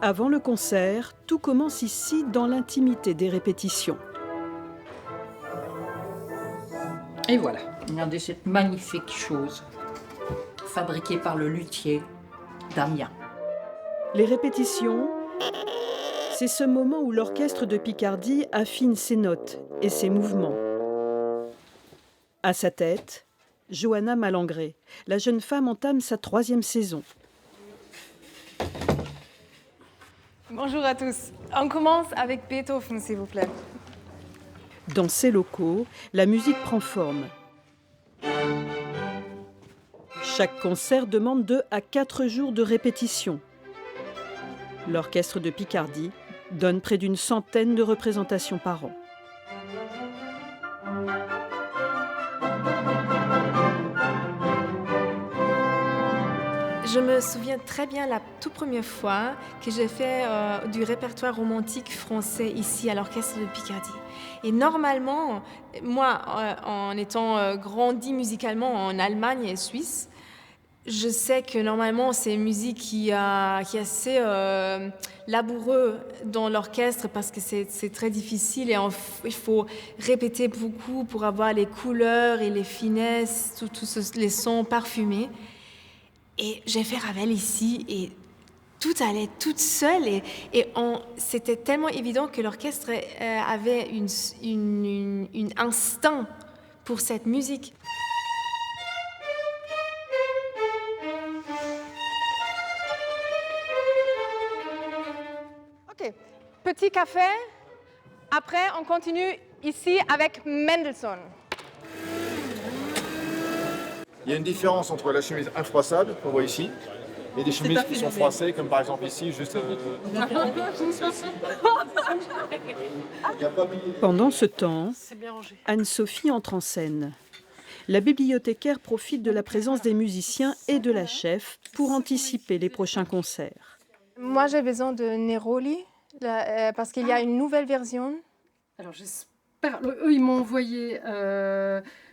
Avant le concert, tout commence ici dans l'intimité des répétitions. Et voilà, regardez cette magnifique chose, fabriquée par le luthier Damien. Les répétitions, c'est ce moment où l'orchestre de Picardie affine ses notes et ses mouvements. À sa tête, Johanna Malangré. La jeune femme entame sa 3e saison. Bonjour à tous. On commence avec Beethoven, s'il vous plaît. Dans ces locaux, la musique prend forme. Chaque concert demande 2 à 4 jours de répétition. L'orchestre de Picardie donne près d'une centaine de représentations par an. Je me souviens très bien la toute première fois que j'ai fait du répertoire romantique français ici à l'orchestre de Picardie. Et normalement, moi, en étant grandi musicalement en Allemagne et Suisse, je sais que normalement c'est une musique qui est assez laboureux dans l'orchestre parce que c'est très difficile et il faut répéter beaucoup pour avoir les couleurs et les finesses, tous les sons parfumés. Et j'ai fait Ravel ici et tout allait toute seule c'était tellement évident que l'orchestre avait une instinct pour cette musique. Ok, petit café. Après, on continue ici avec Mendelssohn. Il y a une différence entre la chemise infroissable, qu'on voit ici, et des chemises qui sont froissées, comme par exemple ici, juste... Pendant ce temps, Anne-Sophie entre en scène. La bibliothécaire profite de la présence des musiciens et de la chef pour anticiper les prochains concerts. Moi, j'ai besoin de Neroli, parce qu'il y a une nouvelle version. Alors, j'espère... Eux, ils m'ont envoyé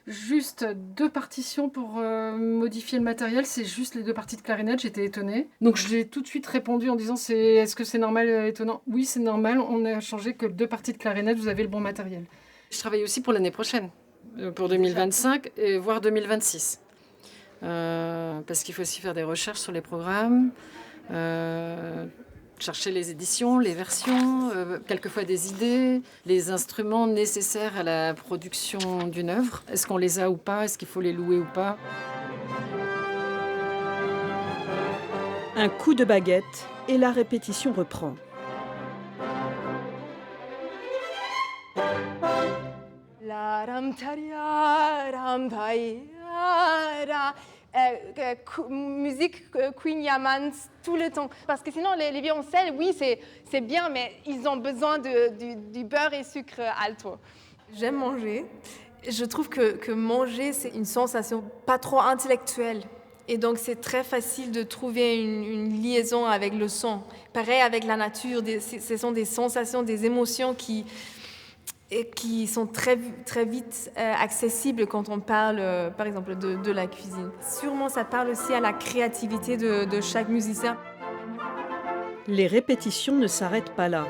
juste 2 partitions pour modifier le matériel. C'est juste les 2 parties de clarinette, j'étais étonnée. Donc, je l'ai tout de suite répondu en disant, est-ce que c'est normal, étonnant? Oui, c'est normal, on a changé que 2 parties de clarinette, vous avez le bon matériel. Je travaille aussi pour l'année prochaine, pour 2025, et voire 2026. Parce qu'il faut aussi faire des recherches sur les programmes, chercher les éditions, les versions, quelquefois des idées, les instruments nécessaires à la production d'une œuvre. Est-ce qu'on les a ou pas? Est-ce qu'il faut les louer ou pas? Un coup de baguette et la répétition reprend. Musique Queen Yamans tout le temps. Parce que sinon, les violoncelles, oui, c'est bien, mais ils ont besoin du beurre et sucre alto. J'aime manger. Je trouve que manger, c'est une sensation pas trop intellectuelle. Et donc, c'est très facile de trouver une liaison avec le son. Pareil avec la nature, ce sont des sensations, des émotions qui sont très, très vite accessibles quand on parle, par exemple, de la cuisine. Sûrement, ça parle aussi à la créativité de chaque musicien. Les répétitions ne s'arrêtent pas là.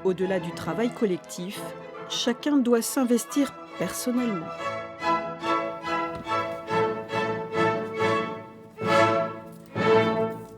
Au-delà du travail collectif, chacun doit s'investir personnellement.